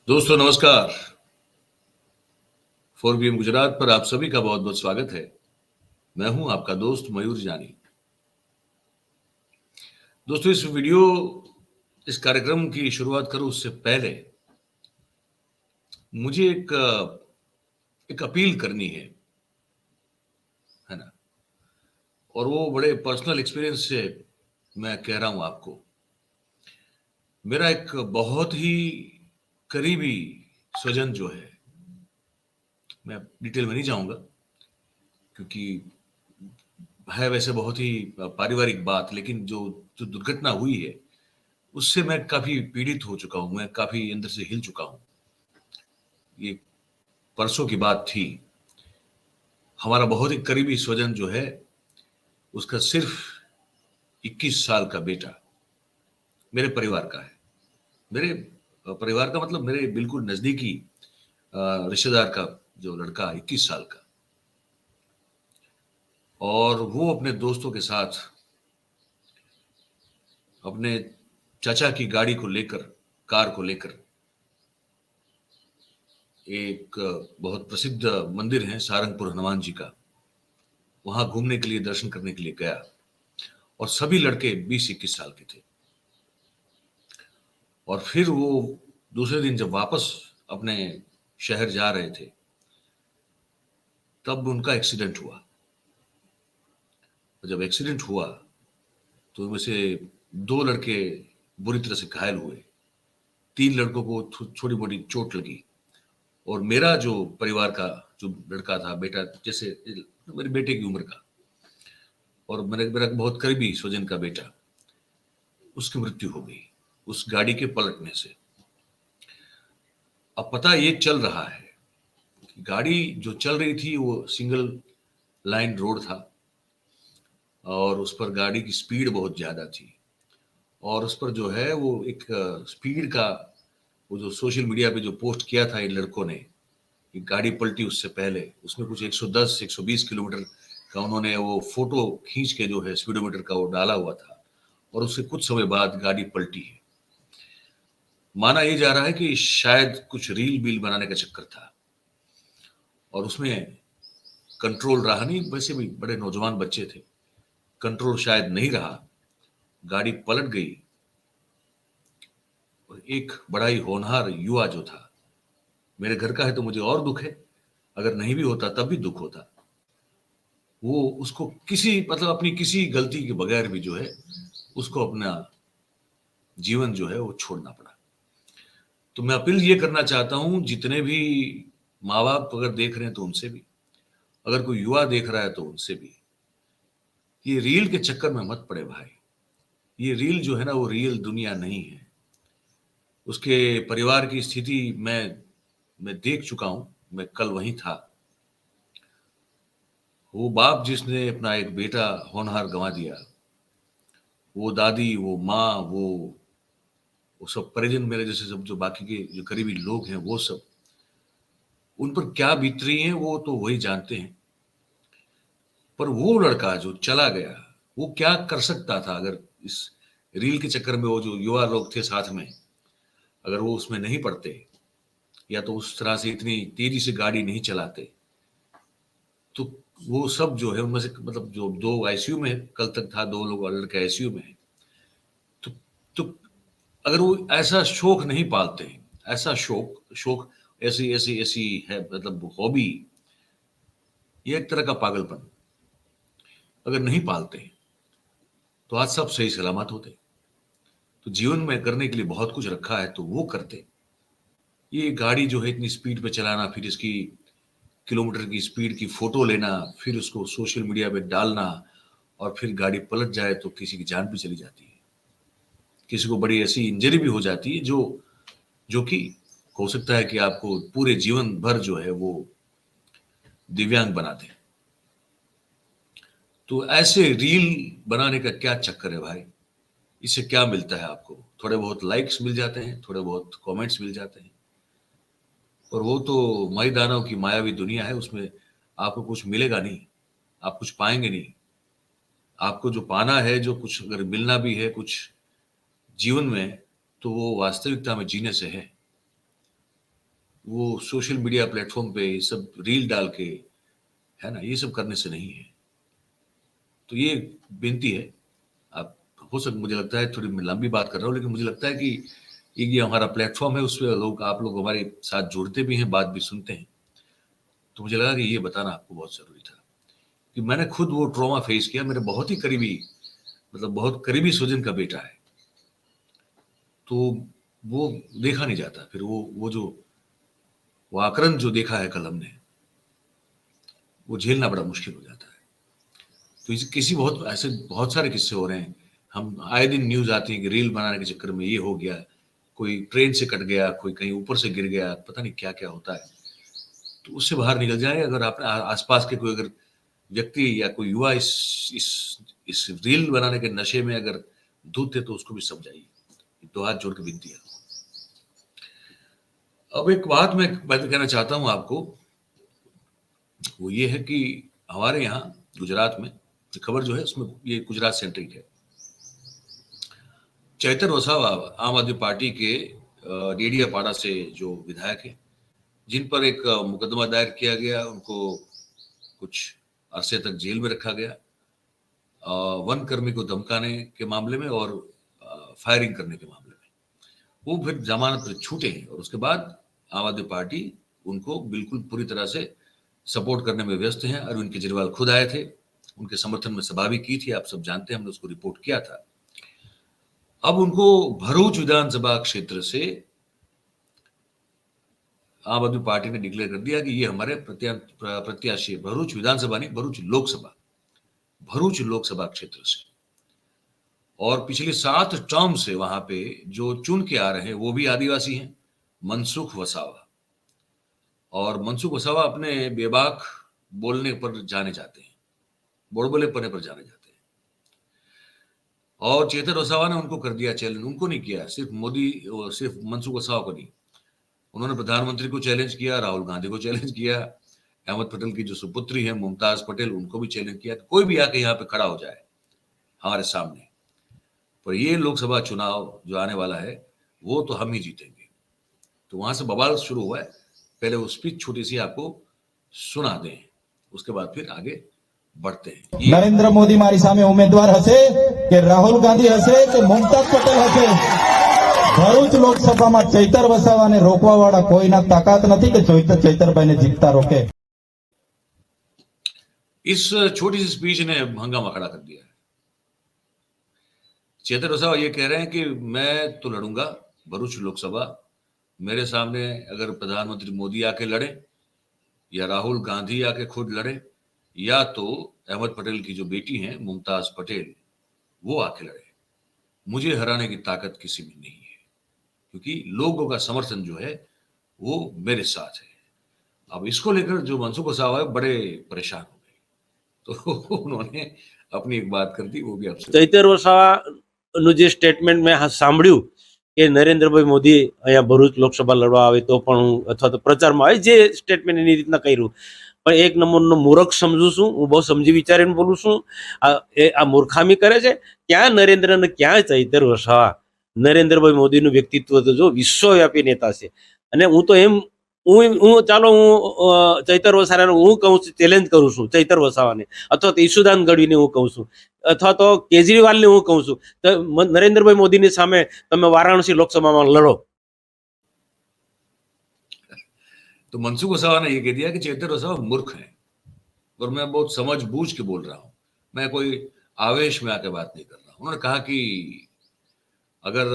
दोस्तों नमस्कार। 4PM गुजरात पर आप सभी का बहुत बहुत स्वागत है। मैं हूं आपका दोस्त मयूर जानी। दोस्तों इस कार्यक्रम की शुरुआत करूं उससे पहले मुझे एक अपील करनी है ना। और वो बड़े पर्सनल एक्सपीरियंस से मैं कह रहा हूं आपको। मेरा एक बहुत ही करीबी स्वजन जो है, मैं डिटेल में नहीं जाऊंगा क्योंकि है वैसे बहुत ही पारिवारिक बात, लेकिन जो जो दुर्घटना हुई है उससे मैं काफी पीड़ित हो चुका हूं। मैं काफी अंदर से हिल चुका हूं। ये परसों की बात थी। हमारा बहुत ही करीबी स्वजन जो है, उसका सिर्फ 21 साल का बेटा मेरे परिवार का है। मेरे परिवार का मतलब मेरे बिल्कुल नजदीकी रिश्तेदार का जो लड़का 21 साल का, और वो अपने दोस्तों के साथ अपने चाचा की गाड़ी को लेकर, कार को लेकर एक बहुत प्रसिद्ध मंदिर है सारंगपुर हनुमान जी का, वहां घूमने के लिए, दर्शन करने के लिए गया। और सभी लड़के 20-21 साल के थे। और फिर वो दूसरे दिन जब वापस अपने शहर जा रहे थे, तब उनका एक्सीडेंट हुआ। जब एक्सीडेंट हुआ तो उनमें से 2 लड़के बुरी तरह से घायल हुए। 3 लड़कों को छोटी मोटी चोट लगी। और मेरा जो परिवार का जो लड़का था, बेटा, जैसे मेरे बेटे की उम्र का, और मेरा बहुत करीबी स्वजन का बेटा, उसकी मृत्यु हो गई उस गाड़ी के पलटने से। अब पता ये चल रहा है कि गाड़ी जो चल रही थी वो सिंगल लाइन रोड था, और उस पर गाड़ी की स्पीड बहुत ज्यादा थी। और उस पर जो है वो एक स्पीड का, वो जो सोशल मीडिया पे जो पोस्ट किया था इन लड़कों ने कि गाड़ी पलटी उससे पहले, उसमें कुछ 110 120 किलोमीटर का उन्होंने वो फोटो खींच के जो है स्पीडोमीटर का वो डाला हुआ था। और उससे कुछ समय बाद गाड़ी पलटी है। माना यह जा रहा है कि शायद कुछ रील बील बनाने का चक्कर था, और उसमें कंट्रोल रहा नहीं। वैसे भी बड़े नौजवान बच्चे थे, कंट्रोल शायद नहीं रहा, गाड़ी पलट गई। और एक बड़ा ही होनहार युवा जो था, मेरे घर का है तो मुझे और दुख है, अगर नहीं भी होता तब भी दुख होता। वो उसको किसी मतलब अपनी किसी गलती के बगैर भी जो है उसको अपना जीवन जो है वो छोड़ना पड़ा। तो मैं अपील ये करना चाहता हूं, जितने भी माँ बाप अगर देख रहे हैं तो उनसे भी, अगर कोई युवा देख रहा है तो उनसे भी, ये रील के चक्कर में मत पड़े भाई। ये रील जो है ना, वो रियल दुनिया नहीं है। उसके परिवार की स्थिति मैं देख चुका हूं। मैं कल वहीं था। वो बाप जिसने अपना एक बेटा होनहार गंवा दिया, वो दादी, वो माँ, वो सब परिजन, मेरे जैसे सब जो बाकी के जो करीबी लोग हैं, वो सब, उन पर क्या बीत रही है वो तो वही जानते हैं। पर वो लड़का जो चला गया, वो क्या कर सकता था अगर इस रील के चक्कर में वो जो युवा लोग थे साथ में, अगर वो उसमें नहीं पड़ते, या तो उस तरह से इतनी तेजी से गाड़ी नहीं चलाते, तो वो सब जो है उनमें से मतलब जो 2 आईसीयू में, कल तक था 2 लोग लड़के आईसीयू में हैं। तो तो अगर वो ऐसा शौक नहीं पालते, ऐसा शौक शौक ऐसी ऐसी ऐसी है मतलब हॉबी, ये एक तरह का पागलपन अगर नहीं पालते, तो आज सब सही सलामत होते। तो जीवन में करने के लिए बहुत कुछ रखा है तो वो करते। ये गाड़ी जो है इतनी स्पीड पे चलाना, फिर इसकी किलोमीटर की स्पीड की फोटो लेना, फिर उसको सोशल मीडिया पे डालना, और फिर गाड़ी पलट जाए तो किसी की जान भी चली जाती है, किसी को बड़ी ऐसी इंजरी भी हो जाती है जो जो कि हो सकता है कि आपको पूरे जीवन भर जो है वो दिव्यांग बना दे। तो ऐसे रील बनाने का क्या चक्कर है भाई? इससे क्या मिलता है आपको? थोड़े बहुत लाइक्स मिल जाते हैं, थोड़े बहुत कमेंट्स मिल जाते हैं, और वो तो मई दानव की मायावी दुनिया है। उसमें आपको कुछ मिलेगा नहीं, आप कुछ पाएंगे नहीं। आपको जो पाना है, जो कुछ अगर मिलना भी है कुछ जीवन में, तो वो वास्तविकता में जीने से है। वो सोशल मीडिया प्लेटफॉर्म पे ये सब रील डाल के, है ना, ये सब करने से नहीं है। तो ये बेनती है, आप हो सकता, मुझे लगता है थोड़ी मैं लंबी बात कर रहा हूँ, लेकिन मुझे लगता है कि ये हमारा प्लेटफॉर्म है, उस पर लोग, आप लोग हमारे साथ जुड़ते भी हैं, बात भी सुनते हैं, तो मुझे लगा कि ये बताना आपको बहुत ज़रूरी था कि मैंने खुद वो ट्रॉमा फेस किया। मेरे बहुत ही करीबी, मतलब बहुत करीबी स्वजन का बेटा है, तो वो देखा नहीं जाता। फिर वो जो वो आकरण जो देखा है कल हमने, वो झेलना बड़ा मुश्किल हो जाता है। तो इस किसी बहुत ऐसे बहुत सारे किस्से हो रहे हैं, हम आए दिन न्यूज़ आती है कि रील बनाने के चक्कर में ये हो गया, कोई ट्रेन से कट गया, कोई कहीं ऊपर से गिर गया, पता नहीं क्या-क्या होता है। तो उससे बाहर निकल जाए। अगर आपने आस-पास के कोई अगर व्यक्ति या कोई युवा इस रील बनाने के नशे में अगर धुत है, तो उसको भी समझाइए। 2 हाथ जोड़ के विनती है। अब एक बात मैं कहना चाहता हूँ आपको, वो ये है कि हमारे यहाँ गुजरात में खबर जो है, उसमें ये गुजरात सेंट्रिक है। चैतर वसावा आम आदमी पार्टी के डेडियापाड़ा से जो विधायक है, जिन पर एक मुकदमा दायर किया गया, उनको कुछ अरसे तक जेल में रखा गया, वन कर्मी को धमकाने के मामले में और फायरिंग करने के मामले में। वो फिर जमानत पर छूटे हैं और उसके बाद आम आदमी पार्टी उनको बिल्कुल पूरी तरह से सपोर्ट करने में व्यस्त हैं। अरविंद केजरीवाल खुद आए थे, उनके समर्थन में सभा भी की थी, आप सब जानते हैं, हमने उसको रिपोर्ट किया था। अब उनको भरूच विधानसभा क्षेत्र से आम आदमी पार्टी ने डिक्लेयर कर दिया कि ये हमारे प्रत्याशी, भरूच विधानसभा नहीं, भरूच लोकसभा क्षेत्र से, और पिछले 7 टर्म से वहां पे जो चुन के आ रहे हैं वो भी आदिवासी हैं, मनसुख वसावा। और मनसुख वसावा अपने बेबाक बोलने पर जाने जाते हैं, बोलबोले पने पर जाने जाते हैं। और चेतर वसावा ने उनको कर दिया चैलेंज। उनको नहीं किया, सिर्फ मोदी, सिर्फ मनसुख वसावा को नहीं, उन्होंने प्रधानमंत्री को चैलेंज किया, राहुल गांधी को चैलेंज किया, अहमद पटेल की जो सुपुत्री है मुमताज पटेल, उनको भी चैलेंज किया, कोई भी आके यहाँ पे खड़ा हो जाए हमारे सामने। पर ये लोकसभा चुनाव जो आने वाला है, वो तो हम ही जीतेंगे। तो वहां से बवाल शुरू हुआ है। पहले वो स्पीच छोटी सी आपको सुना दें, उसके बाद फिर आगे बढ़ते हैं। नरेंद्र मोदी मारी सामे उम्मीदवार हसे के राहुल गांधी हसे के मुमताज पटेल हसे, भरूच लोकसभा में चैतर वसावा ने रोकवा वाला कोई ना ताकत नहीं कि चैतरभाई ने जीतता रोके। इस छोटी सी स्पीच ने हंगामा खड़ा कर दिया है। चेतर वसावा ये कह रहे हैं कि मैं तो लड़ूंगा भरूच लोकसभा, मेरे सामने अगर प्रधानमंत्री मोदी आके लड़े या राहुल गांधी आके खुद लड़े या तो अहमद पटेल की जो बेटी हैं मुमताज पटेल, वो आके लड़े, मुझे हराने की ताकत किसी में नहीं है, क्योंकि लोगों का समर्थन जो है वो मेरे साथ है। अब इसको लेकर जो मनसुख वसावा है बड़े परेशान हो गए, तो उन्होंने अपनी एक बात कर दी, वो भी आपसे। चैतर वसावाનું જે સ્ટેટમેન્ટ મેં સાંભળ્યું કે નરેન્દ્રભાઈ મોદી અહીંયા ભરૂચ લોકસભા લડવા આવે તો પણ હું, અથવા તો પ્રચારમાં આવે, જે સ્ટેટમેન્ટ એની રીતના કર્યું, પણ એક નંબરનો મૂર્ખ સમજુ છું હું, બહુ સમજી વિચારીને બોલું છું। આ મૂર્ખામી કરે છે। ક્યાં નરેન્દ્ર ને ક્યાં ચૈતર વસાવા? નરેન્દ્રભાઈ મોદીનું વ્યક્તિત્વ તો જો વિશ્વવ્યાપી નેતા છે। અને હું તો એમ ચાલો હું ચૈતર વસાવાને હું કહું છું, ચેલેન્જ કરું છું ચૈતર વસાવાને, અથવા તો ઈશુદાન ગઢવીને હું કહું છું, અથવા તો કેજરીવાલને હું કહું છું, તો નરેન્દ્રભાઈ મોદીની સામે તમે વારાણસી લોકસભામાં લડો। तो मनसुख वसावा ने ये कह दिया कि चेतर वसावा मूर्ख है, और मैं बहुत समझ बूझ के बोल रहा हूं, मैं कोई आवेश में आके बात नहीं कर रहा हूं। उन्होंने कहा कि अगर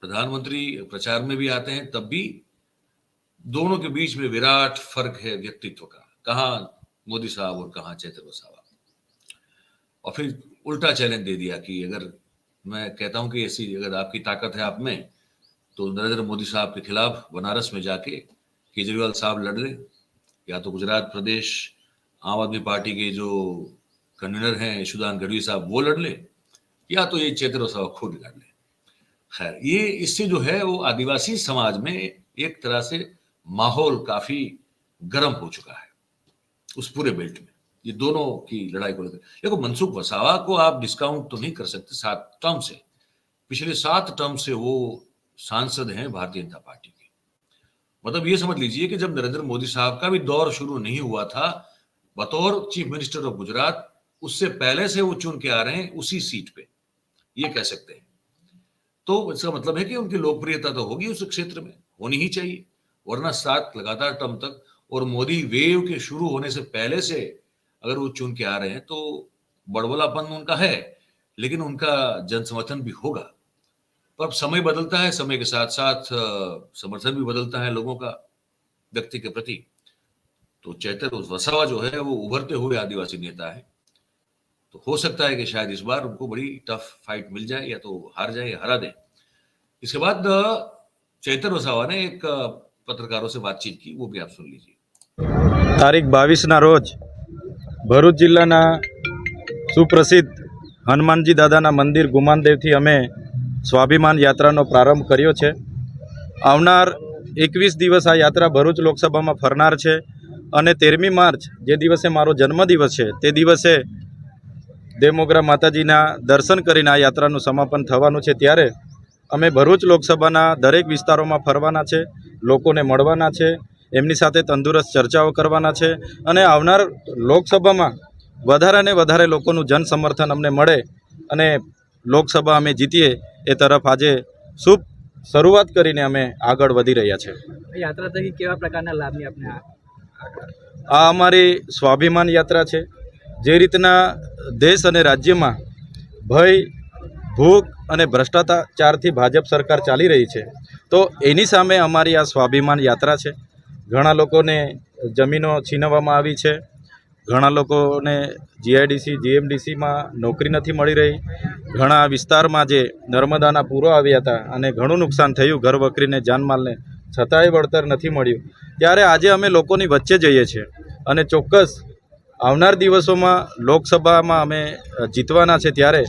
प्रधानमंत्री प्रचार में भी आते हैं तब भी दोनों के बीच में विराट फर्क है व्यक्तित्व का, कहाँ मोदी साहब और कहाँ चेतर वसावा। और फिर उल्टा चैलेंज दे दिया कि अगर मैं कहता हूं कि ऐसी अगर आपकी ताकत है आप में, तो नरेंद्र मोदी साहब के खिलाफ बनारस में जाके केजरीवाल साहब लड़ लें, या तो गुजरात प्रदेश आम आदमी पार्टी के जो कन्वीनर हैं ईशुदान गढ़वी साहब वो लड़ ले, या तो ये चेतर वसावा खुद लड़ ले। खैर, ये इससे जो है वो आदिवासी समाज में एक तरह से माहौल काफी गर्म हो चुका है उस पूरे बेल्ट में, ये दोनों की लड़ाई को लेकर। देखो, मनसुख वसावा को आप डिस्काउंट तो नहीं कर सकते 7 टर्म से, पिछले 7 टर्म से वो सांसद हैं भारतीय जनता पार्टी के, मतलब ये समझ लीजिए कि जब नरेंद्र मोदी साहब का भी दौर शुरू नहीं हुआ था बतौर चीफ मिनिस्टर ऑफ गुजरात, उससे पहले से वो चुन के आ रहे हैं उसी सीट पे, ये कह सकते हैं। तो इसका मतलब है कि उनकी लोकप्रियता तो होगी उस क्षेत्र में, होनी ही चाहिए, वरना 7 लगातार टर्म तक और मोदी वेव के शुरू होने से पहले से अगर वो चुन के आ रहे हैं तो बड़बोलापन उनका है, लेकिन उनका जन समर्थन भी होगा। पर अब समय बदलता है, समय के साथ साथ समर्थन भी बदलता है लोगों का व्यक्ति के प्रति। तो चैतर वसावा जो है वो उभरते हुए आदिवासी नेता है, तो हो सकता है कि शायद इस बार उनको बड़ी टफ फाइट मिल जाए, या तो हार जाए या हरा दें। इसके बाद चैतर वसावा ने एक पत्रकारों से बातचीत की, वो भी आप सुन लीजिए। તારીખ 22ના રોજ ભરૂચ જિલ્લાના સુપ્રસિદ્ધ હનુમાનજી દાદાના મંદિર ગુમાનદેવથી અમે સ્વાભિમાન યાત્રાનો પ્રારંભ કર્યો છે. આવનાર 21 દિવસ આ યાત્રા ભરૂચ લોકસભામાં ફરનાર છે અને 13મી માર્ચ જે દિવસે મારો જન્મદિવસ છે તે દિવસે દેવમોગરા માતાજીના દર્શન કરીને આ યાત્રાનું સમાપન થવાનું છે. ત્યારે અમે ભરૂચ લોકસભાના દરેક વિસ્તારોમાં ફરવાના છે, લોકોને મળવાના છે, એમની સાથે તંદુરસ્ત ચર્ચાઓ કરવાના છે અને આવનાર લોકસભામાં વધારે ને વધારે લોકોનું જન સમર્થન અમને મળે અને લોકસભા અમે જીતીએ એ તરફ આજે શુભ શરૂઆત કરીને અમે આગળ વધી રહ્યા છે. યાત્રા થકી કેવા પ્રકારના લાભની આપને આ અમારી સ્વાભિમાન યાત્રા છે. જે રીતના દેશ અને રાજ્યમાં ભય, ભૂખ અને ભ્રષ્ટાચારથી ભાજપ સરકાર ચાલી રહી છે, તો એની સામે અમારી આ સ્વાભિમાન યાત્રા છે. ઘણા લોકોને જમીનો છીનવવામાં આવી છે, ઘણા લોકોને જીઆઈડીસી, જીએમડીસીમાં નોકરી નથી મળી રહી, ઘણા વિસ્તારમાં જે નર્મદાના પૂરો આવ્યા હતા અને ઘણું નુકસાન થયું ઘર વકરીને, જાનમાલને, છતાંય વળતર નથી મળ્યું. ત્યારે આજે અમે લોકોની વચ્ચે જઈએ છીએ અને ચોક્કસ આવનાર દિવસોમાં લોકસભામાં અમે જીતવાના છે. ત્યારે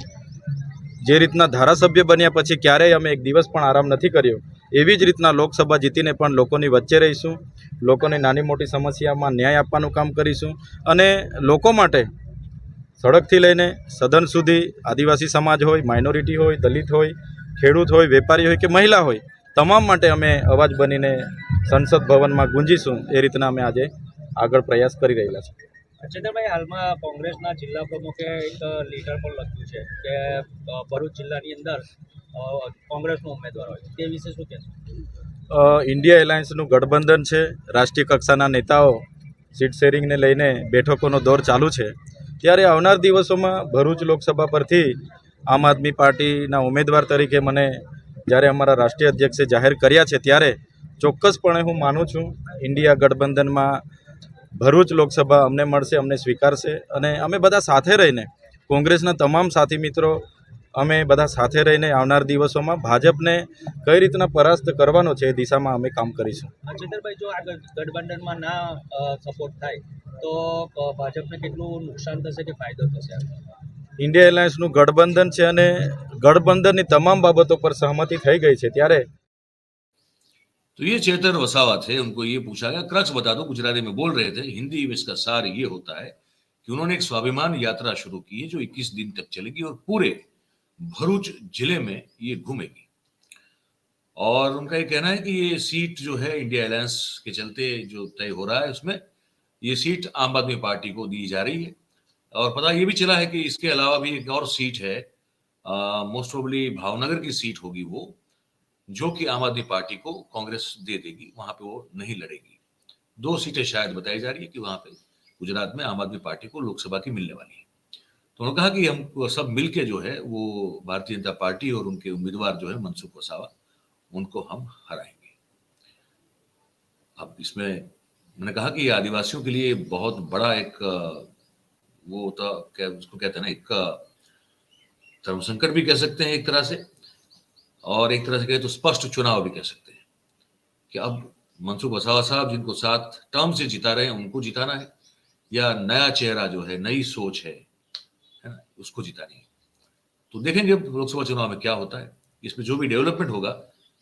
જે રીતના ધારાસભ્ય બન્યા પછી ક્યારેય અમે એક દિવસ પણ આરામ નથી કર્યો, એવી જ રીતના લોકસભા જીતીને પણ લોકોની વચ્ચે રહીશું, લોકોની નાની મોટી સમસ્યામાં ન્યાય આપવાનું કામ કરીશું અને લોકો માટે સડકથી લઈને સદન સુધી આદિવાસી સમાજ હોય, માઇનોરિટી હોય, દલિત હોય, ખેડૂત હોય, વેપારી હોય કે મહિલા હોય, તમામ માટે અમે અવાજ બનીને સંસદ ભવનમાં ગુંજીશું. એ રીતના અમે આજે આગળ પ્રયાસ કરી રહેલા છીએ. ચેતરભાઈ, હાલમાં કોંગ્રેસના જિલ્લા પ્રમુખે એક લેટર પણ લખ્યું છે કે ભરૂચ જિલ્લાની અંદર કોંગ્રેસનો ઉમેદવાર હોય, તે વિશે શું કહેશો? ઇન્ડિયા એલાયન્સનું ગઠબંધન છે, રાષ્ટ્રીય કક્ષાના નેતાઓ સીટ શેરિંગને લઈને બેઠકોનો દોર ચાલુ છે. ત્યારે આવનાર દિવસોમાં ભરૂચ લોકસભા પરથી આમ આદમી પાર્ટીના ઉમેદવાર તરીકે મને જ્યારે અમારા રાષ્ટ્રીય અધ્યક્ષે જાહેર કર્યા છે, ત્યારે ચોક્કસપણે હું માનું છું ઇન્ડિયા ગઠબંધનમાં ભરૂચ લોકસભા અમને મળશે, અમને સ્વીકારશે અને અમે બધા સાથે રહીને, કોંગ્રેસના તમામ સાથી મિત્રો અમે બધા સાથે રહીને આવનાર દિવસોમાં ભાજપને કઈ રીતના પરાસ્ત કરવાનો છે એ દિશામાં અમે કામ કરીશું. ચેતરભાઈ, જો આ ગઠબંધનમાં ના સપોર્ટ થાય તો ભાજપને કેટલું નુકસાન થશે કે ફાયદો થશે? ઇન્ડિયા એલાયન્સનું ગઠબંધન છે અને ગઠબંધનની તમામ બાબતો પર સહમતિ થઈ ગઈ છે. ત્યારે तो ये चेतन वसावा थे, उनको ये पूछा गया, क्रक्स बता दो, गुजराती में बोल रहे थे, हिंदी में इसका सार ये होता है कि उन्होंने एक स्वाभिमान यात्रा शुरू की है जो 21 दिन तक चलेगी और पूरे भरूच जिले में ये घूमेगी। और उनका ये कहना है कि ये सीट जो है इंडिया अलायंस के चलते जो तय हो रहा है, उसमें ये सीट आम आदमी पार्टी को दी जा रही है। और पता ये भी चला है कि इसके अलावा भी एक और सीट है, मोस्ट प्रोबेबली भावनगर की सीट होगी वो, जो कि आम आदमी पार्टी को कांग्रेस दे देगी, वहां पे वो नहीं लड़ेगी। 2 सीटें शायद बताई जा रही है कि वहां पे गुजरात में आम आदमी पार्टी को लोकसभा की मिलने वाली है। तो उन्होंने कहा कि हम सब मिलके जो है वो भारतीय जनता पार्टी और उनके उम्मीदवार जो है मनसुख वसावा, उनको हम हराएंगे। अब इसमें मैंने कहा कि आदिवासियों के लिए बहुत बड़ा एक वो होता, क्या उसको कहते हैं ना, एक धर्म संकट भी कह सकते हैं एक तरह से, और एक तरह से कहे तो स्पष्ट चुनाव भी कह सकते हैं कि अब मनसुख वसावा साहब जिनको 7 टर्म से जिता रहे हैं, उनको जिताना है या नया चेहरा जो है, नई सोच है ना, उसको जितानी है। तो देखेंगे लोकसभा चुनाव में क्या होता है, इसमें जो भी डेवलपमेंट होगा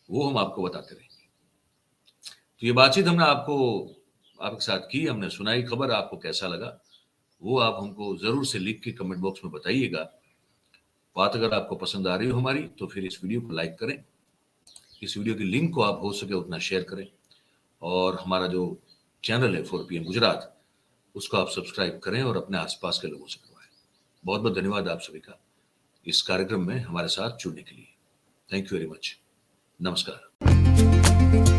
वो हम आपको बताते रहेंगे। तो ये बातचीत हमने आपके साथ की, हमने सुनाई खबर, आपको कैसा लगा वो आप हमको जरूर से लिख के कमेंट बॉक्स में बताइएगा। बात अगर आपको पसंद आ रही हो हमारी, तो फिर इस वीडियो को लाइक करें, इस वीडियो की लिंक को आप हो सके उतना शेयर करें और हमारा जो चैनल है 4 PM गुजरात, उसको आप सब्सक्राइब करें और अपने आसपास के लोगों से करवाएं। बहुत बहुत धन्यवाद आप सभी का इस कार्यक्रम में हमारे साथ जुड़ने के लिए। Thank you very much. नमस्कार।